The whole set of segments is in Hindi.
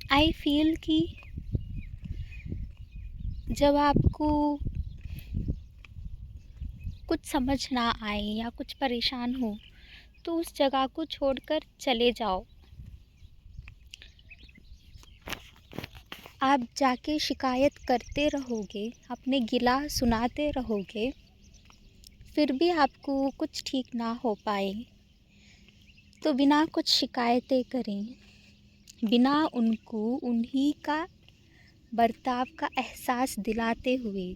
आई फील कि जब आपको कुछ समझ ना आए या कुछ परेशान हो तो उस जगह को छोड़कर चले जाओ। आप जाके शिकायत करते रहोगे, अपने गिला सुनाते रहोगे, फिर भी आपको कुछ ठीक ना हो पाए तो बिना कुछ शिकायतें करें, बिना उनको उन्हीं का बर्ताव का एहसास दिलाते हुए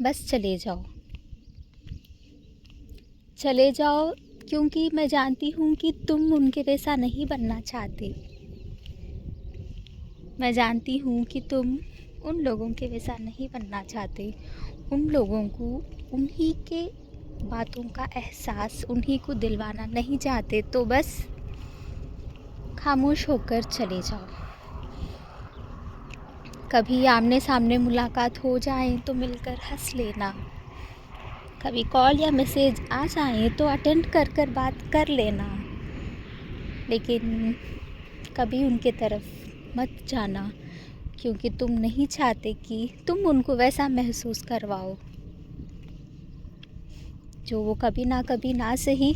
बस चले जाओ। चले जाओ क्योंकि मैं जानती हूँ कि तुम उनके जैसा नहीं बनना चाहते। मैं जानती हूँ कि तुम उन लोगों के वैसा नहीं बनना चाहते। उन लोगों को उन्हीं के बातों का एहसास उन्हीं को दिलवाना नहीं चाहते, तो बस खामोश होकर चले जाओ। कभी आमने सामने मुलाकात हो जाए तो मिलकर हंस लेना, कभी कॉल या मैसेज आ जाए तो अटेंड कर बात कर लेना, लेकिन कभी उनके तरफ मत जाना क्योंकि तुम नहीं चाहते कि तुम उनको वैसा महसूस करवाओ जो वो कभी ना सही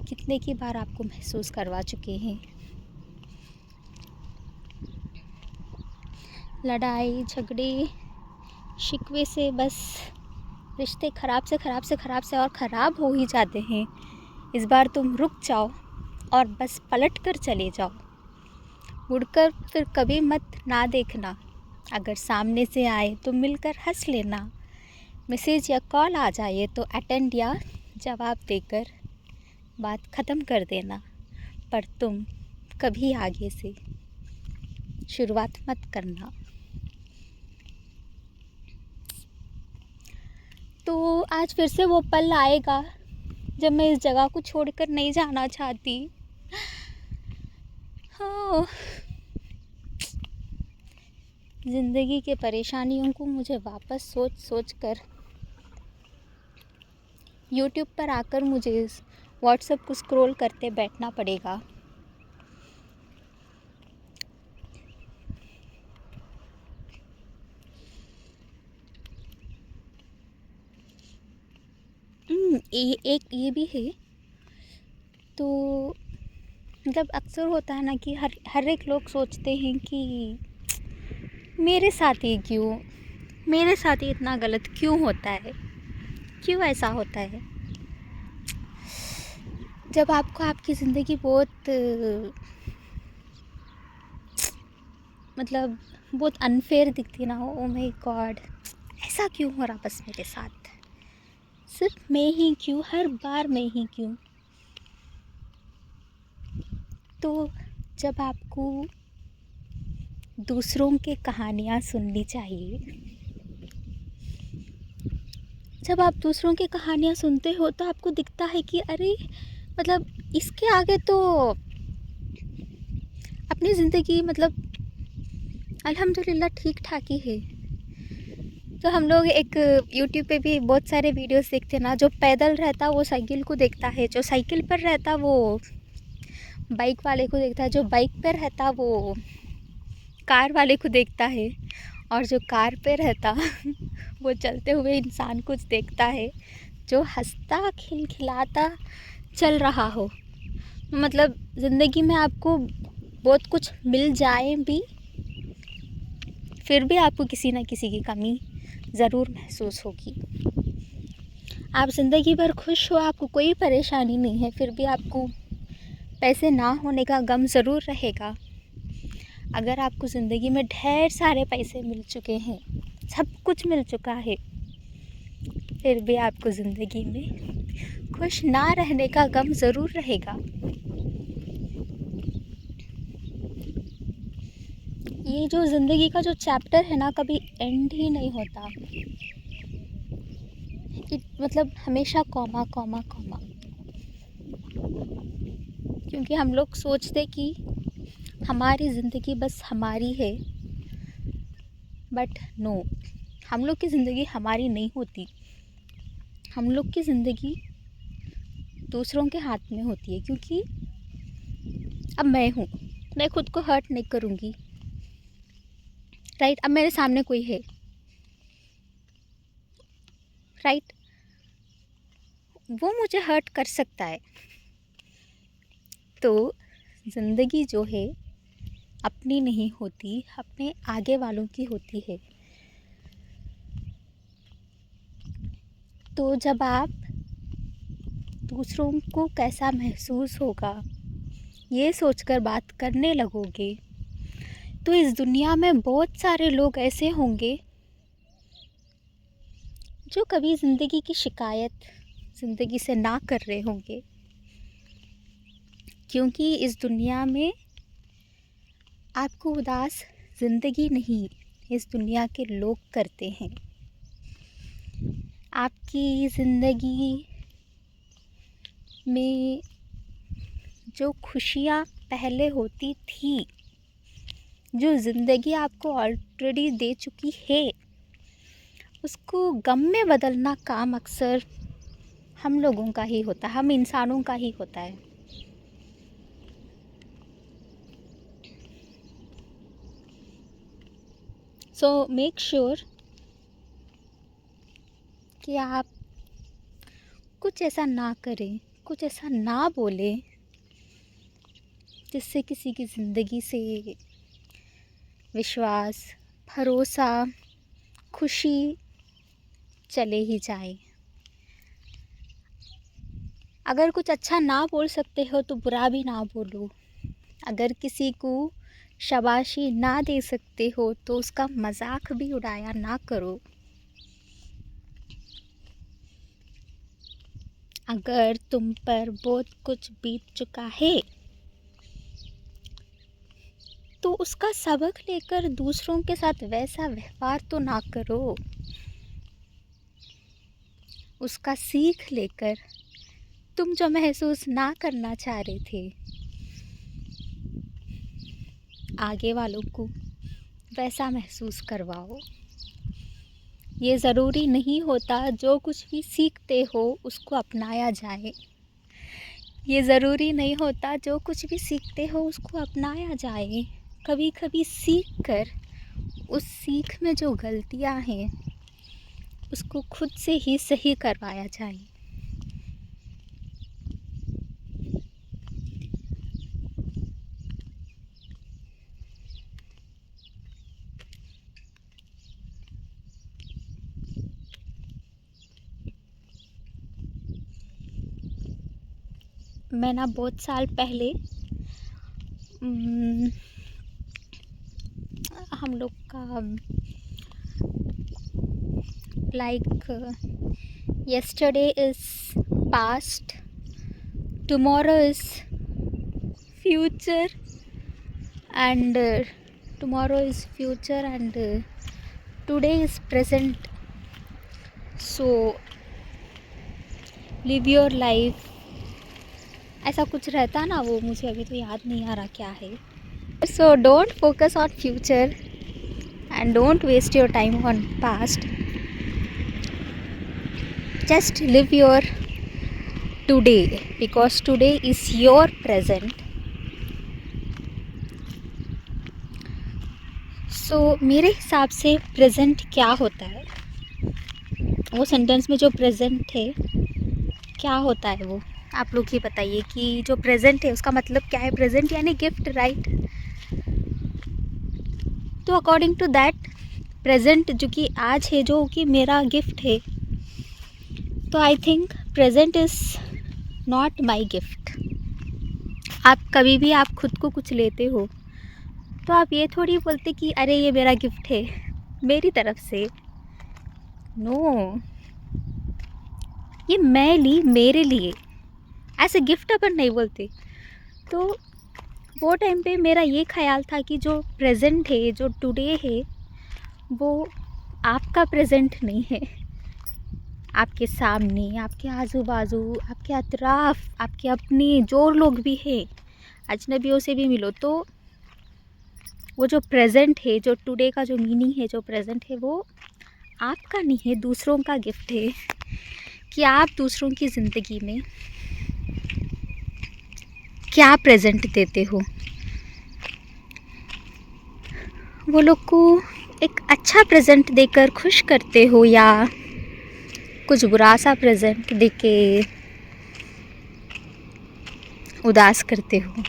कितने की बार आपको महसूस करवा चुके हैं। लड़ाई झगड़े शिकवे से बस रिश्ते ख़राब से और ख़राब हो ही जाते हैं। इस बार तुम रुक जाओ और बस पलट कर चले जाओ। मुड़कर फिर कभी मत ना देखना। अगर सामने से आए तो मिलकर हंस लेना। मैसेज या कॉल आ जाए तो अटेंड या जवाब देकर बात ख़त्म कर देना, पर तुम कभी आगे से शुरुआत मत करना। तो आज फिर से वो पल आएगा जब मैं इस जगह को छोड़कर नहीं जाना चाहती। हाँ, ज़िंदगी के परेशानियों को मुझे वापस सोच कर यूट्यूब पर आकर मुझे व्हाट्सएप को स्क्रॉल करते बैठना पड़ेगा। ये भी है। तो मतलब अक्सर होता है ना कि हर एक लोग सोचते हैं कि मेरे साथ ही इतना गलत क्यों होता है, क्यों ऐसा होता है। जब आपको आपकी ज़िंदगी बहुत मतलब बहुत अनफेयर दिखती ना हो, ओ माय गॉड ऐसा क्यों हो रहा बस मेरे साथ, सिर्फ मैं ही क्यों, हर बार मैं ही क्यों। तो जब आपको दूसरों की कहानियाँ सुननी चाहिए, जब आप दूसरों की कहानियाँ सुनते हो तो आपको दिखता है कि अरे मतलब इसके आगे तो अपनी ज़िंदगी मतलब अल्हम्दुलिल्लाह ठीक ठाक ही है। तो हम लोग एक यूट्यूब पे भी बहुत सारे वीडियोस देखते हैं ना, जो पैदल रहता वो साइकिल को देखता है, जो साइकिल पर रहता वो बाइक वाले को देखता है, जो बाइक पर रहता वो कार वाले को देखता है, और जो कार पे रहता वो चलते हुए इंसान को देखता है जो हंसता खिलखिलाता चल रहा हो। मतलब ज़िंदगी में आपको बहुत कुछ मिल जाए भी, फिर भी आपको किसी न किसी की कमी ज़रूर महसूस होगी। आप ज़िंदगी भर खुश हो, आपको कोई परेशानी नहीं है, फिर भी आपको पैसे ना होने का गम ज़रूर रहेगा। अगर आपको ज़िंदगी में ढेर सारे पैसे मिल चुके हैं, सब कुछ मिल चुका है, फिर भी आपको ज़िंदगी में खुश ना रहने का गम ज़रूर रहेगा। ये जो ज़िंदगी का जो चैप्टर है ना, कभी एंड ही नहीं होता। मतलब हमेशा कॉमा कॉमा कॉमा, क्योंकि हम लोग सोचते कि हमारी ज़िंदगी बस हमारी है, बट नो, हम लोग की ज़िंदगी हमारी नहीं होती। हम लोग की ज़िंदगी दूसरों के हाथ में होती है, क्योंकि अब मैं हूँ, मैं खुद को हर्ट नहीं करूँगी, राइट। अब मेरे सामने कोई है, राइट, वो मुझे हर्ट कर सकता है। तो ज़िंदगी जो है अपनी नहीं होती, अपने आगे वालों की होती है। तो जब आप दूसरों को कैसा महसूस होगा ये सोचकर बात करने लगोगे, तो इस दुनिया में बहुत सारे लोग ऐसे होंगे जो कभी ज़िंदगी की शिकायत ज़िंदगी से ना कर रहे होंगे, क्योंकि इस दुनिया में आपको उदास ज़िंदगी नहीं, इस दुनिया के लोग करते हैं। आपकी ज़िंदगी में जो खुशियाँ पहले होती थी, जो ज़िंदगी आपको ऑलरेडी दे चुकी है, उसको गम में बदलना काम अक्सर हम लोगों का ही होता है, हम इंसानों का ही होता है। सो मेक श्योर कि आप कुछ ऐसा ना करें, कुछ ऐसा ना बोलें जिससे किसी की ज़िंदगी से विश्वास, भरोसा, खुशी चले ही जाए। अगर कुछ अच्छा ना बोल सकते हो तो बुरा भी ना बोलो। अगर किसी को शाबाशी ना दे सकते हो तो उसका मजाक भी उड़ाया ना करो। अगर तुम पर बहुत कुछ बीत चुका है तो उसका सबक लेकर दूसरों के साथ वैसा व्यवहार तो ना करो। उसका सीख लेकर तुम जो महसूस ना करना चाह रहे थे, आगे वालों को वैसा महसूस करवाओ। ये ज़रूरी नहीं होता जो कुछ भी सीखते हो उसको अपनाया जाए। ये ज़रूरी नहीं होता जो कुछ भी सीखते हो उसको अपनाया जाए। कभी कभी सीख कर उस सीख में जो गलतियां हैं उसको खुद से ही सही करवाया जाए। मैं ना बहुत साल पहले हम लोग का like yesterday is past, tomorrow is future, and tomorrow is future, and today is present. So live your life, ऐसा कुछ रहता ना, वो मुझे अभी तो याद नहीं आ रहा क्या है। So don't focus on future and don't waste your time on past. Just live your today because today is your present. So मेरे हिसाब से प्रेजेंट क्या होता है, वो सेंटेंस में जो प्रेजेंट है क्या होता है वो आप लोग ही बताइए कि जो प्रेजेंट है उसका मतलब क्या है। प्रेजेंट यानी गिफ्ट, राइट। तो अकॉर्डिंग टू दैट प्रेजेंट जो कि आज है, जो कि मेरा गिफ्ट है, तो I think present is not my gift. आप कभी भी आप खुद को कुछ लेते हो तो आप ये थोड़ी बोलते कि अरे ये मेरा गिफ्ट है मेरी तरफ से। नो, ये मैं ली मेरे लिए, ऐसे गिफ्ट अपन नहीं बोलते। तो वो टाइम पे मेरा ये ख्याल था कि जो प्रेजेंट है, जो टुडे है, वो आपका प्रेजेंट नहीं है। आपके सामने, आपके आजू बाजू, आपके अतराफ़, आपके अपने जो लोग भी हैं, अजनबियों से भी मिलो, तो वो जो प्रेजेंट है, जो टुडे का जो मीनिंग है, जो प्रेजेंट है, वो आपका नहीं है, दूसरों का गिफ्ट है। कि आप दूसरों की ज़िंदगी में क्या प्रेजेंट देते हो। वो लोग को एक अच्छा प्रेजेंट देकर खुश करते हो या कुछ बुरा सा प्रेजेंट देके उदास करते हो।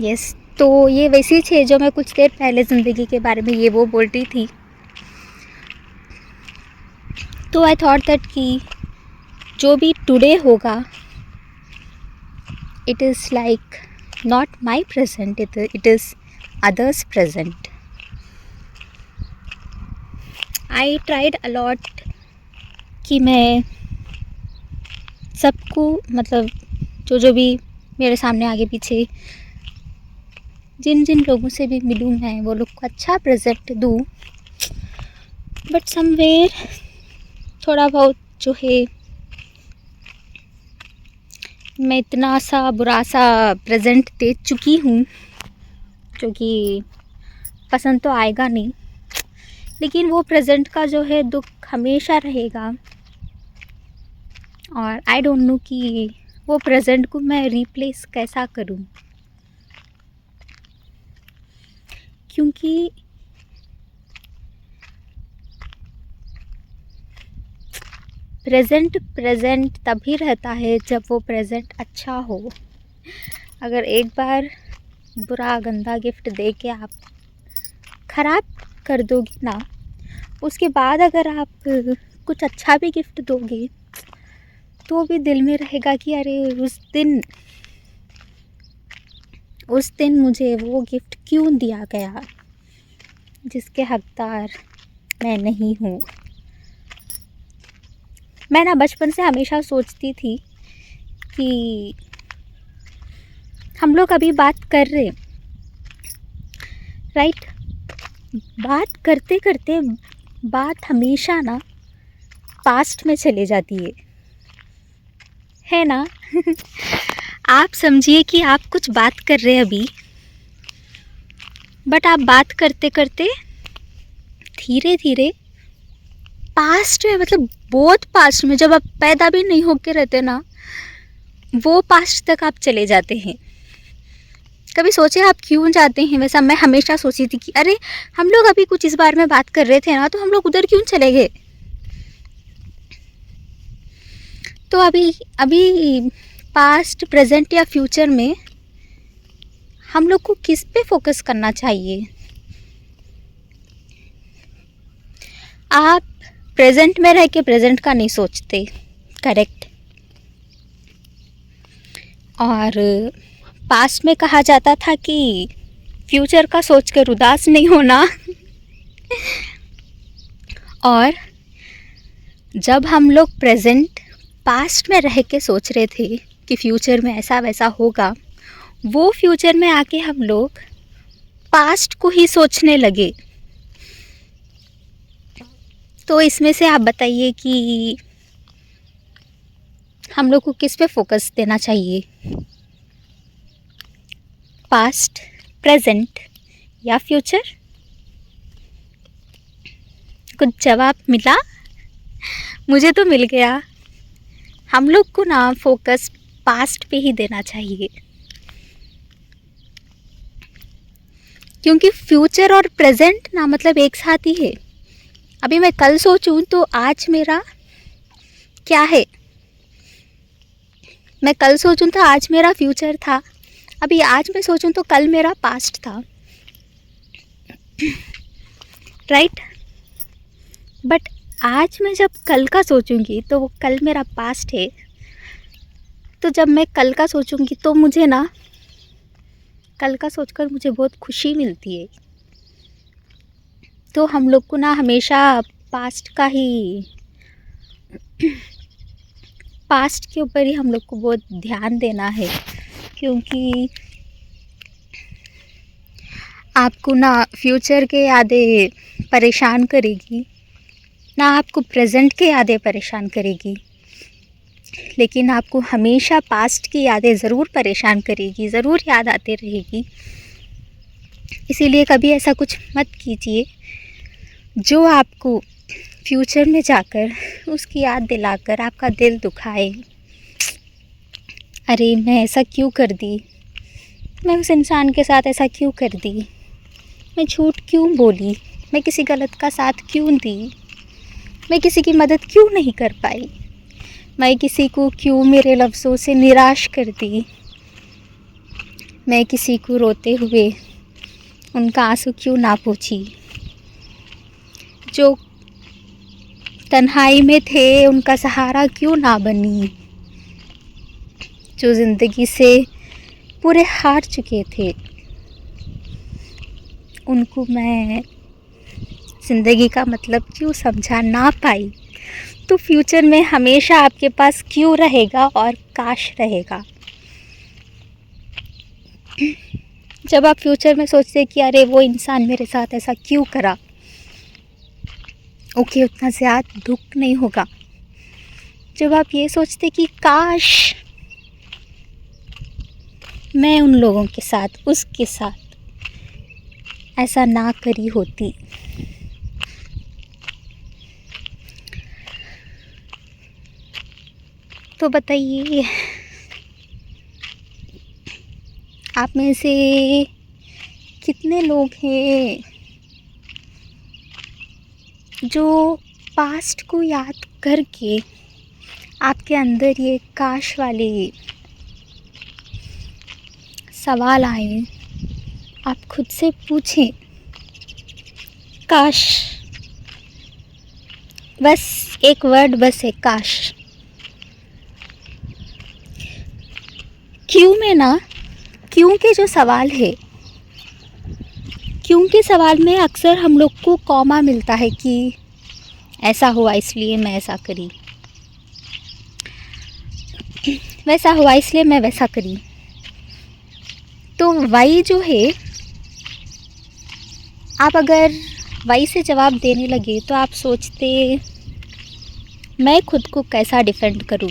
यस, तो ये वैसी चीज़ है जो मैं कुछ देर पहले ज़िंदगी के बारे में ये वो बोल रही थी। तो आई थॉट दैट कि जो भी टुडे होगा it is like not my present, it is others present. I tried a lot कि मैं सबको मतलब जो भी मेरे सामने आगे पीछे जिन जिन लोगों से भी मिलूँ मैं वो लोग को अच्छा प्रेजेंट दूँ, बट समवेयर थोड़ा बहुत जो है मैं इतना सा बुरा सा प्रेजेंट दे चुकी हूँ जो कि पसंद तो आएगा नहीं, लेकिन वो प्रेजेंट का जो है दुख हमेशा रहेगा। और आई डोंट नो कि वो प्रेजेंट को मैं रिप्लेस कैसा करूँ, क्योंकि प्रेजेंट तभी रहता है जब वो प्रेजेंट अच्छा हो। अगर एक बार बुरा गंदा गिफ्ट दे के आप ख़राब कर दोगे ना, उसके बाद अगर आप कुछ अच्छा भी गिफ्ट दोगे तो भी दिल में रहेगा कि अरे उस दिन मुझे वो गिफ्ट क्यों दिया गया जिसके हकदार मैं नहीं हूँ। मैं ना बचपन से हमेशा सोचती थी कि हम लोग अभी बात कर रहे राइट, बात करते करते बात हमेशा ना पास्ट में चले जाती है ना। आप समझिए कि आप कुछ बात कर रहे हैं अभी, बट आप बात करते करते धीरे धीरे पास्ट में, मतलब बहुत पास्ट में, जब आप पैदा भी नहीं होके रहते ना वो पास्ट तक आप चले जाते हैं। कभी सोचे आप क्यों जाते हैं? वैसा मैं हमेशा सोची थी कि अरे हम लोग अभी कुछ इस बारे में बात कर रहे थे ना, तो हम लोग उधर क्यों चले गए। तो अभी पास्ट, प्रेजेंट या फ्यूचर में हम लोग को किस पे फोकस करना चाहिए? आप प्रेजेंट में रह के प्रेजेंट का नहीं सोचते, करेक्ट। और पास्ट में कहा जाता था कि फ्यूचर का सोचकर उदास नहीं होना। और जब हम लोग प्रेजेंट पास्ट में रह के सोच रहे थे कि फ्यूचर में ऐसा वैसा होगा, वो फ्यूचर में आके हम लोग पास्ट को ही सोचने लगे। तो इसमें से आप बताइए कि हम लोग को किस पे फोकस देना चाहिए, पास्ट, प्रेजेंट या फ्यूचर? कुछ जवाब मिला? मुझे तो मिल गया। हम लोग को ना फोकस पास्ट पे ही देना चाहिए, क्योंकि फ्यूचर और प्रेजेंट ना मतलब एक साथ ही है। अभी मैं कल सोचूं तो आज मेरा क्या है, मैं कल सोचूं तो आज मेरा फ्यूचर था, अभी आज मैं सोचूं तो कल मेरा पास्ट था, राइट। बट आज मैं जब कल का सोचूंगी तो वो कल मेरा पास्ट है। तो जब मैं कल का सोचूंगी तो मुझे ना कल का सोचकर मुझे बहुत खुशी मिलती है। तो हम लोग को ना हमेशा पास्ट के ऊपर ही हम लोग को बहुत ध्यान देना है, क्योंकि आपको ना फ्यूचर के यादें परेशान करेगी, ना आपको प्रेजेंट के यादें परेशान करेगी, लेकिन आपको हमेशा पास्ट की यादें ज़रूर परेशान करेगी, ज़रूर याद आते रहेगी। इसीलिए कभी ऐसा कुछ मत कीजिए जो आपको फ्यूचर में जाकर उसकी याद दिलाकर आपका दिल दुखाए। अरे मैं ऐसा क्यों कर दी, मैं उस इंसान के साथ ऐसा क्यों कर दी, मैं झूठ क्यों बोली, मैं किसी गलत का साथ क्यों दी, मैं किसी की मदद क्यों नहीं कर पाई, मैं किसी को क्यों मेरे लफ्ज़ों से निराश कर दी, मैं किसी को रोते हुए उनका आंसू क्यों ना पोंछी, जो तन्हाई में थे उनका सहारा क्यों ना बनी, जो ज़िंदगी से पूरे हार चुके थे उनको मैं ज़िंदगी का मतलब क्यों समझा ना पाई, तो फ्यूचर में हमेशा आपके पास क्यों रहेगा और काश रहेगा। जब आप फ्यूचर में सोचते कि अरे वो इंसान मेरे साथ ऐसा क्यों करा, ओके उतना ज़्यादा दुख नहीं होगा। जब आप ये सोचते कि काश मैं उन लोगों के साथ, उसके साथ ऐसा ना करी होती। तो बताइए, आप में से कितने लोग हैं जो पास्ट को याद करके आपके अंदर ये काश वाले सवाल आए, आप खुद से पूछें काश, बस एक वर्ड, बस एक काश। क्यों में ना, क्यों के जो सवाल है, क्यों के सवाल में अक्सर हम लोग को कॉमा मिलता है कि ऐसा हुआ इसलिए मैं ऐसा करी, वैसा हुआ इसलिए मैं वैसा करी। तो वाई जो है, आप अगर वाई से जवाब देने लगे तो आप सोचते मैं खुद को कैसा डिफेंड करूं।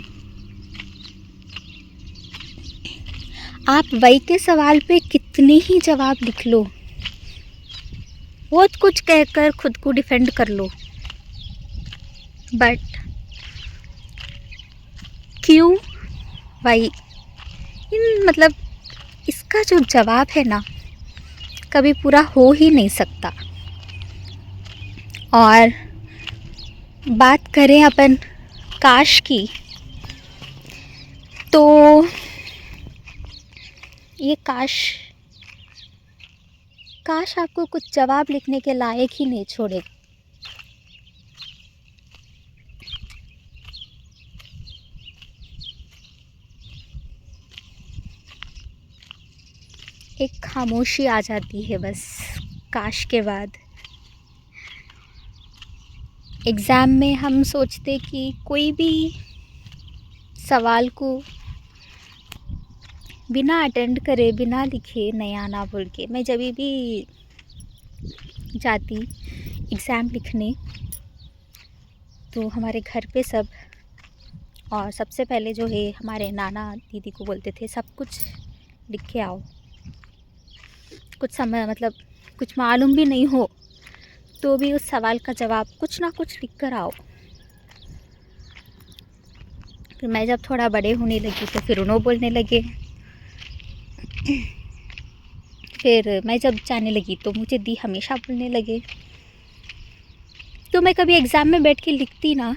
आप वाई के सवाल पे कितने ही जवाब लिख लो, बहुत कुछ कहकर खुद को डिफेंड कर लो, बट क्यों वाई, मतलब इसका जो जवाब है ना कभी पूरा हो ही नहीं सकता। और बात करें अपन काश की, तो ये काश आपको कुछ जवाब लिखने के लायक ही नहीं छोड़े। एक खामोशी आ जाती है बस काश के बाद। एग्ज़ाम में हम सोचते कि कोई भी सवाल को बिना अटेंड करे, बिना लिखे नया ना बोल के, मैं जब भी जाती एग्ज़ाम लिखने तो हमारे घर पे सब, और सबसे पहले जो है हमारे नाना दीदी को बोलते थे सब कुछ लिख के आओ, कुछ समय मतलब कुछ मालूम भी नहीं हो तो भी उस सवाल का जवाब कुछ ना कुछ लिख कर आओ। फिर मैं जब थोड़ा बड़े होने लगी तो फिर उन्होंने बोलने लगे, फिर मैं जब जाने लगी तो मुझे दी हमेशा बोलने लगे। तो मैं कभी एग्ज़ाम में बैठ के लिखती ना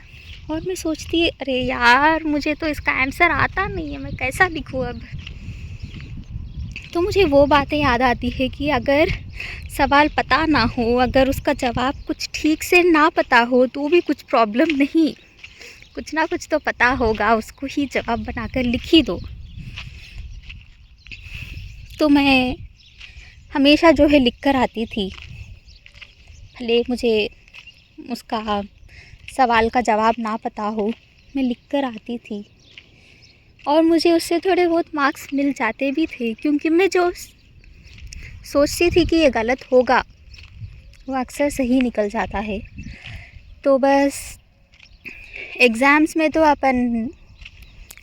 और मैं सोचती अरे यार मुझे तो इसका आंसर आता नहीं है, मैं कैसा लिखूँ अब। तो मुझे वो बातें याद आती है कि अगर सवाल पता ना हो, अगर उसका जवाब कुछ ठीक से ना पता हो तो भी कुछ प्रॉब्लम नहीं, कुछ ना कुछ तो पता होगा, उसको ही जवाब बनाकर लिख ही दो। तो मैं हमेशा जो है लिख कर आती थी, भले मुझे उसका सवाल का जवाब ना पता हो, मैं लिख कर आती थी और मुझे उससे थोड़े बहुत मार्क्स मिल जाते भी थे, क्योंकि मैं जो सोचती थी कि ये गलत होगा वो अक्सर सही निकल जाता है। तो बस एग्ज़ाम्स में तो अपन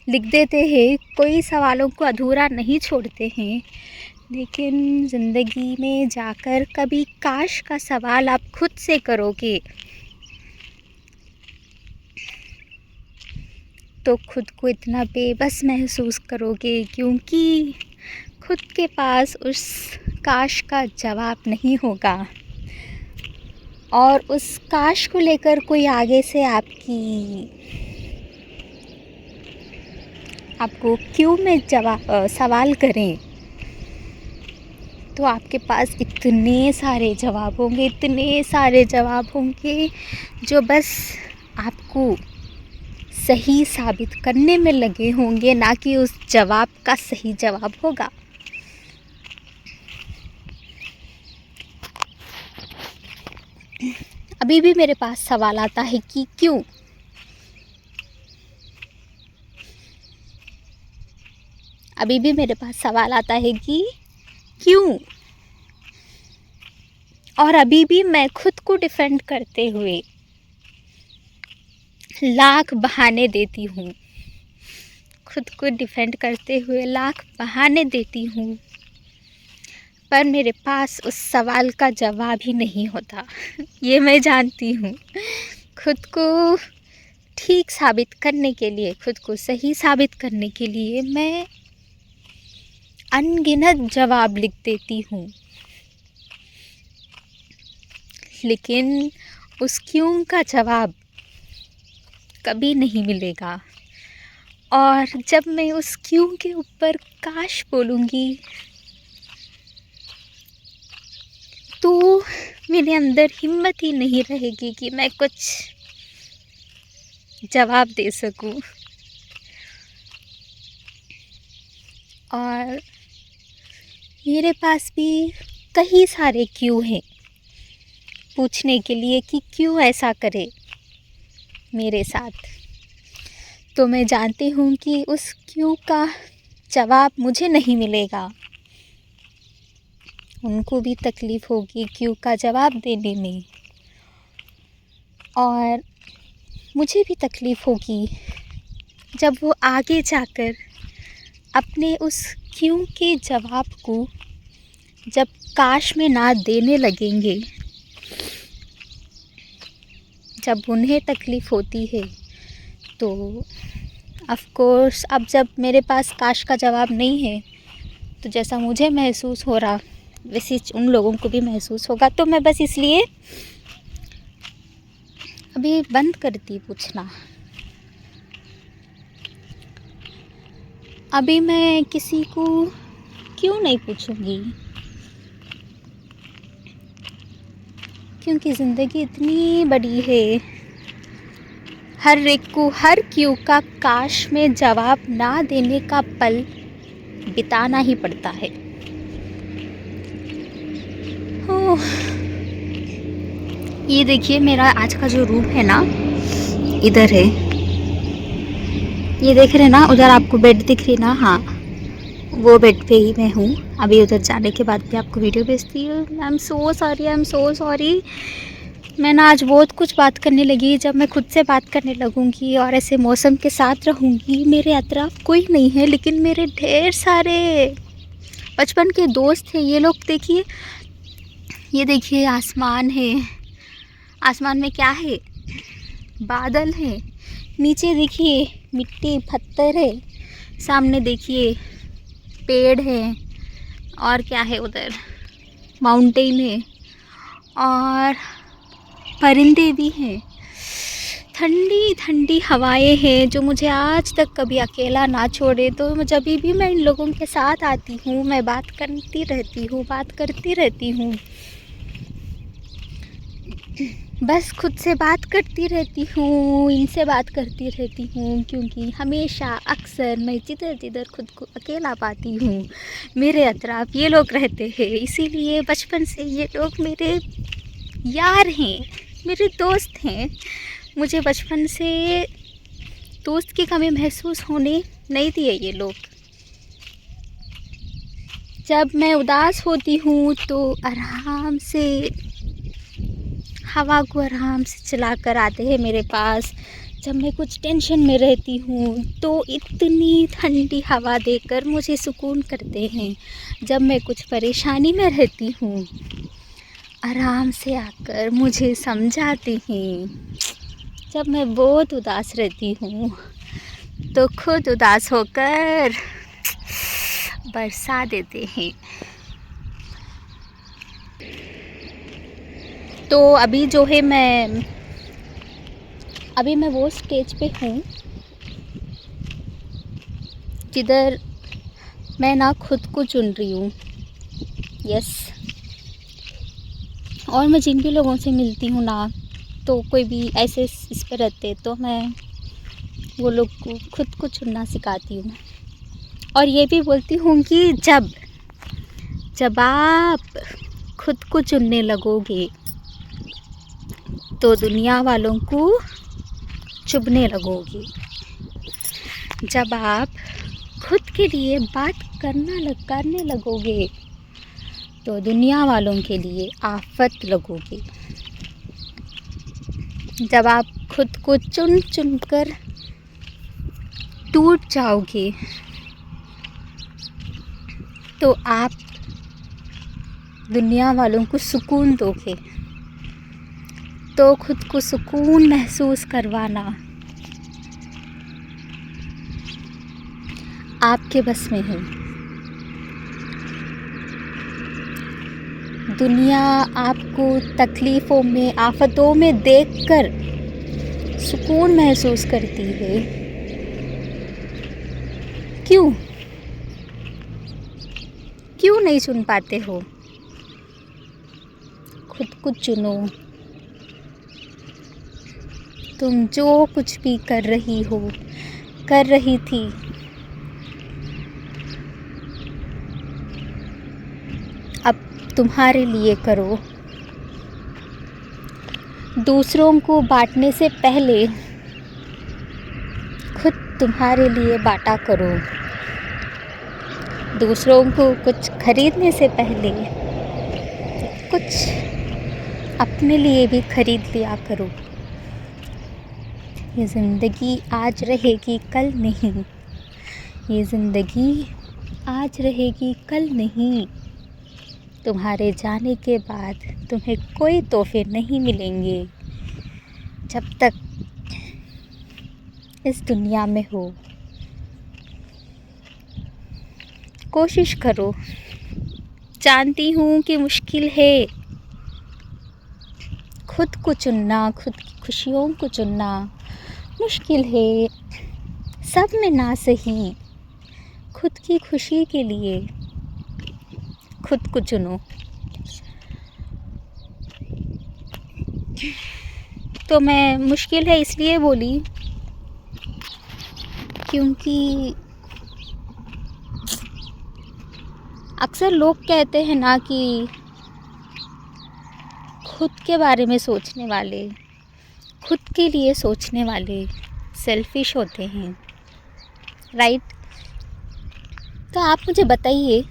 लिख देते हैं, कोई सवालों को अधूरा नहीं छोड़ते हैं, लेकिन ज़िंदगी में जाकर कभी काश का सवाल आप खुद से करोगे तो खुद को इतना बेबस महसूस करोगे, क्योंकि खुद के पास उस काश का जवाब नहीं होगा और उस काश को लेकर कोई आगे से आपको क्यों में सवाल करें, तो आपके पास इतने सारे जवाब होंगे जो बस आपको सही साबित करने में लगे होंगे, ना कि उस जवाब का सही जवाब होगा। अभी भी मेरे पास सवाल आता है कि क्यों। अभी भी मेरे पास सवाल आता है कि क्यों। और अभी भी मैं खुद को डिफेंड करते हुए लाख बहाने देती हूँ, पर मेरे पास उस सवाल का जवाब ही नहीं होता। ये मैं जानती हूँ। खुद को ठीक साबित करने के लिए, खुद को सही साबित करने के लिए मैं अनगिनत जवाब लिख देती हूँ, लेकिन उस क्यों का जवाब कभी नहीं मिलेगा। और जब मैं उस क्यों के ऊपर काश बोलूँगी तो मेरे अंदर हिम्मत ही नहीं रहेगी कि मैं कुछ जवाब दे सकूं। और मेरे पास भी कई सारे क्यों हैं पूछने के लिए कि क्यों ऐसा करे मेरे साथ। तो मैं जानती हूँ कि उस क्यों का जवाब मुझे नहीं मिलेगा, उनको भी तकलीफ़ होगी क्यों का जवाब देने में, और मुझे भी तकलीफ़ होगी जब वो आगे जाकर अपने उस क्यों के जवाब को जब काश में ना देने लगेंगे, जब उन्हें तकलीफ़ होती है। तो ऑफ़ कोर्स अब जब मेरे पास काश का जवाब नहीं है, तो जैसा मुझे महसूस हो रहा वैसे उन लोगों को भी महसूस होगा। तो मैं बस इसलिए अभी बंद कर दी पूछना। अभी मैं किसी को क्यों नहीं पूछूंगी, क्योंकि ज़िंदगी इतनी बड़ी है, हर एक को हर क्यों का काश में जवाब ना देने का पल बिताना ही पड़ता है। ये देखिए मेरा आज का जो रूम है ना, इधर है, ये देख रहे ना, उधर आपको बेड दिख रही ना, हाँ वो बेड पे ही मैं हूँ। अभी उधर जाने के बाद भी आपको वीडियो भेजती हूँ। I am so sorry. मैं ना आज बहुत कुछ बात करने लगी। जब मैं खुद से बात करने लगूँगी और ऐसे मौसम के साथ रहूँगी, मेरे अतराफ कोई नहीं है, लेकिन मेरे ढेर सारे बचपन के दोस्त हैं। ये लोग देखिए, ये देखिए आसमान है, आसमान में क्या है, बादल है, नीचे देखिए मिट्टी पत्थर है, सामने देखिए पेड़ है, और क्या है उधर माउंटेन है, और परिंदे भी हैं, ठंडी ठंडी हवाएं हैं जो मुझे आज तक कभी अकेला ना छोड़े। तो जब भी मैं इन लोगों के साथ आती हूँ, मैं बात करती रहती हूँ, बस खुद से बात करती रहती हूँ, इनसे बात करती रहती हूँ, क्योंकि हमेशा अक्सर मैं जिधर खुद को अकेला पाती हूँ, मेरे अतराफ ये लोग रहते हैं। इसीलिए बचपन से ये लोग मेरे यार हैं, मेरे दोस्त हैं। मुझे बचपन से दोस्त की कमी महसूस होने नहीं दिए ये लोग। जब मैं उदास होती हूँ तो आराम से हवा को आराम से चला कर आते हैं मेरे पास। जब मैं कुछ टेंशन में रहती हूँ तो इतनी ठंडी हवा देकर मुझे सुकून करते हैं। जब मैं कुछ परेशानी में रहती हूँ, आराम से आकर मुझे समझाते हैं। जब मैं बहुत उदास रहती हूँ तो खुद उदास होकर बरसा देते हैं। तो अभी जो है अभी मैं वो स्टेज पे हूँ जिधर मैं ना खुद को चुन रही हूँ। यस। और मैं जिन भी लोगों से मिलती हूँ ना, तो कोई भी ऐसे इस पे रहते तो मैं वो लोग को खुद को चुनना सिखाती हूँ। और ये भी बोलती हूँ कि जब आप खुद को चुनने लगोगे तो दुनिया वालों को चुभने लगोगे। जब आप खुद के लिए बात करने लगोगे तो दुनिया वालों के लिए आफत लगोगे। जब आप खुद को चुन कर टूट जाओगे तो आप दुनिया वालों को सुकून दोगे। तो खुद को सुकून महसूस करवाना आपके बस में है। दुनिया आपको तकलीफ़ों में, आफतों में देखकर सुकून महसूस करती है। क्यों नहीं चुन पाते हो? खुद को चुनो। तुम जो कुछ भी कर रही थी, अब तुम्हारे लिए करो। दूसरों को बांटने से पहले खुद तुम्हारे लिए बांटा करो। दूसरों को कुछ खरीदने से पहले कुछ अपने लिए भी खरीद लिया करो। ये ज़िंदगी आज रहेगी कल नहीं। ये ज़िंदगी आज रहेगी कल नहीं। तुम्हारे जाने के बाद तुम्हें कोई तोहफे नहीं मिलेंगे जब तक इस दुनिया में हो। कोशिश करो। जानती हूँ कि मुश्किल है। खुद को चुनना, खुद की खुशियों को चुनना मुश्किल है। सब में ना सही, खुद की खुशी के लिए खुद को चुनो। तो मैं मुश्किल है इसलिए बोली क्योंकि अक्सर लोग कहते हैं ना कि खुद के बारे में सोचने वाले, खुद के लिए सोचने वाले सेल्फिश होते हैं, राइट? तो आप मुझे बताइए,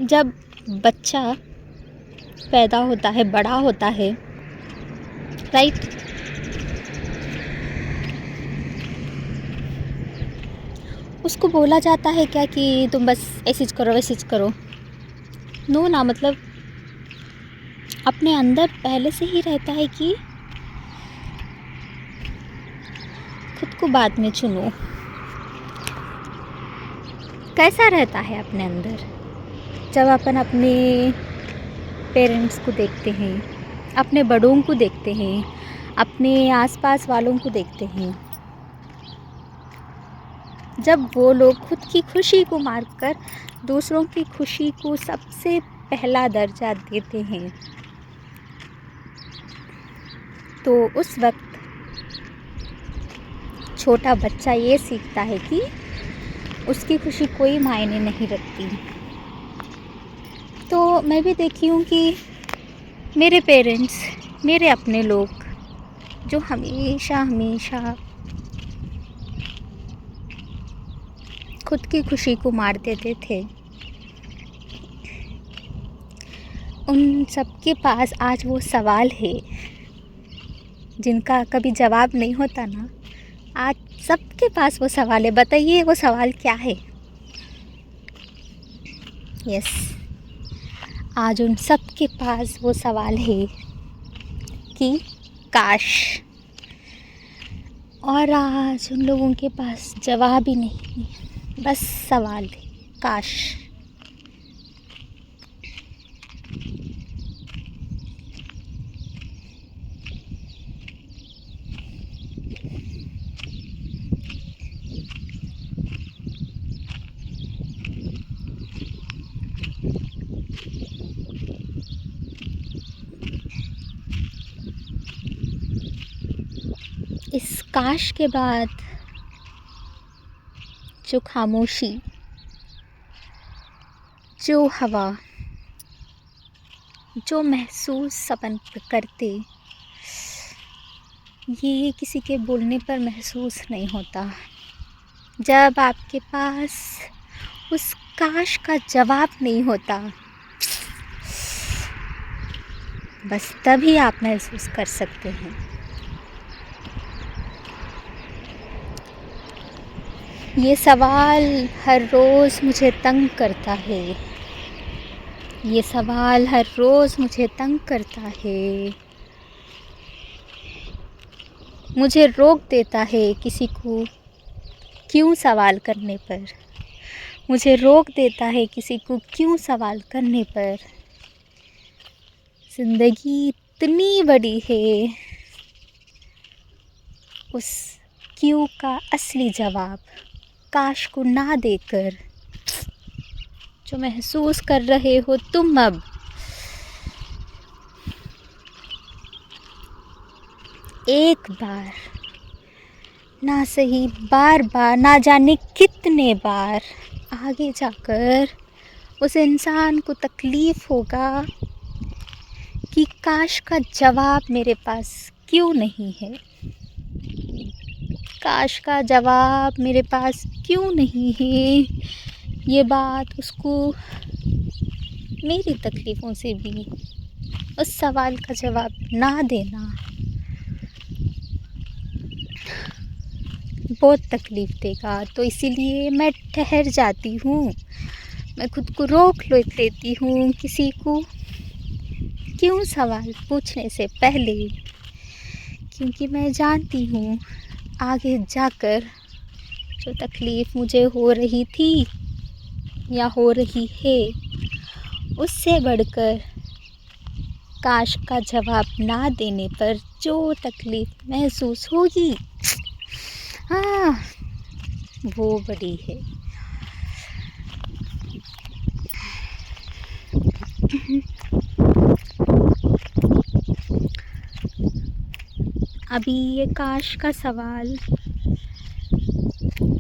जब बच्चा पैदा होता है, बड़ा होता है, राइट, उसको बोला जाता है क्या कि तुम बस ऐसी करो वैसी करो? नो ना, मतलब अपने अंदर पहले से ही रहता है कि खुद को बाद में चुनो। कैसा रहता है अपने अंदर जब अपन अपने पेरेंट्स को देखते हैं, अपने बड़ों को देखते हैं, अपने आसपास वालों को देखते हैं, जब वो लोग खुद की खुशी को मारकर दूसरों की खुशी को सबसे पहला दर्जा देते हैं, तो उस वक्त छोटा बच्चा ये सीखता है कि उसकी खुशी कोई मायने नहीं रखती। तो मैं भी देखी हूँ कि मेरे पेरेंट्स, मेरे अपने लोग जो हमेशा खुद की खुशी को मार देते थे, उन सबके पास आज वो सवाल है जिनका कभी जवाब नहीं होता ना। आज सबके पास वो सवाल है। बताइए वो सवाल क्या है? यस, आज उन सबके पास वो सवाल है कि काश। और आज उन लोगों के पास जवाब ही नहीं, बस सवाल है। काश। इस काश के बाद जो खामोशी, जो हवा, जो महसूस अपन करते, ये किसी के बोलने पर महसूस नहीं होता। जब आपके पास उस काश का जवाब नहीं होता, बस तभी आप महसूस कर सकते हैं। ये सवाल हर रोज़ मुझे तंग करता है। ये सवाल हर रोज़ मुझे तंग करता है। मुझे रोक देता है किसी को क्यों सवाल करने पर। मुझे रोक देता है किसी को क्यों सवाल करने पर। ज़िंदगी इतनी बड़ी है, उस क्यों का असली जवाब काश को ना देकर जो महसूस कर रहे हो तुम अब, एक बार ना सही बार बार, ना जाने कितने बार आगे जाकर उस इंसान को तकलीफ़ होगा कि काश का जवाब मेरे पास क्यों नहीं है। काश का जवाब मेरे पास क्यों नहीं है, ये बात उसको मेरी तकलीफ़ों से भी उस सवाल का जवाब ना देना बहुत तकलीफ़ देगा। तो इसीलिए मैं ठहर जाती हूँ, मैं खुद को रोक लेती हूँ किसी को क्यों सवाल पूछने से पहले, क्योंकि मैं जानती हूँ आगे जाकर जो तकलीफ़ मुझे हो रही थी या हो रही है, उससे बढ़कर काश का जवाब ना देने पर जो तकलीफ़ महसूस होगी, हाँ, वो बड़ी है। अभी ये काश का सवाल,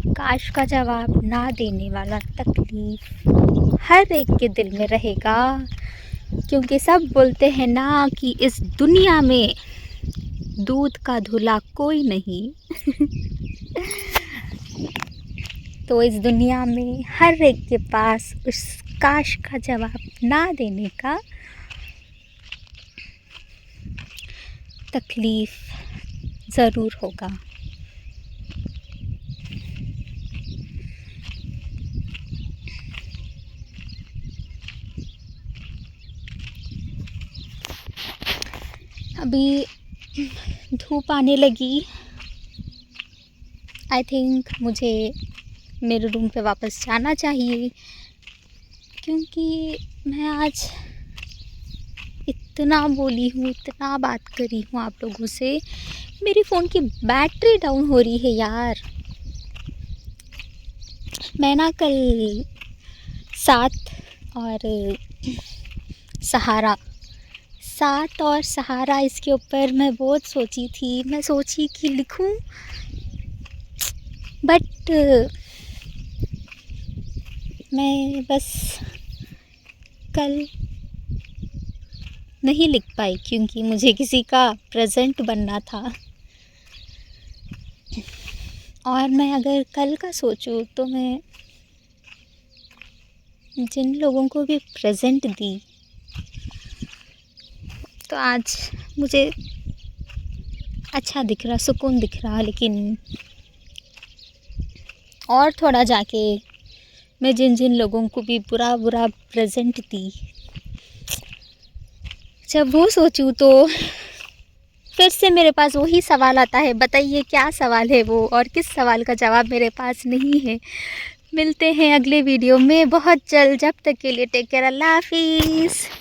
काश का जवाब ना देने वाला तकलीफ़ हर एक के दिल में रहेगा, क्योंकि सब बोलते हैं ना कि इस दुनिया में दूध का धुला कोई नहीं। तो इस दुनिया में हर एक के पास उस काश का जवाब ना देने का तकलीफ़ ज़रूर होगा। अभी धूप आने लगी। आई थिंक मुझे मेरे रूम पे वापस जाना चाहिए, क्योंकि मैं आज इतना बोली हूँ, इतना बात करी हूँ आप लोगों से। मेरी फ़ोन की बैटरी डाउन हो रही है यार। मैं ना कल 7 और सहारा इसके ऊपर मैं बहुत सोची थी। मैं सोची कि लिखूं, बट मैं बस कल नहीं लिख पाई, क्योंकि मुझे किसी का प्रेजेंट बनना था। और मैं अगर कल का सोचूं तो मैं जिन लोगों को भी प्रेजेंट दी, तो आज मुझे अच्छा दिख रहा, सुकून दिख रहा। लेकिन और थोड़ा जाके मैं जिन जिन लोगों को भी बुरा प्रेजेंट दी, जब वो सोचूं तो फिर से मेरे पास वही सवाल आता है। बताइए क्या सवाल है वो, और किस सवाल का जवाब मेरे पास नहीं है। मिलते हैं अगले वीडियो में बहुत जल्द। जब तक के लिए टेक केयर, अल्लाह हाफिज़।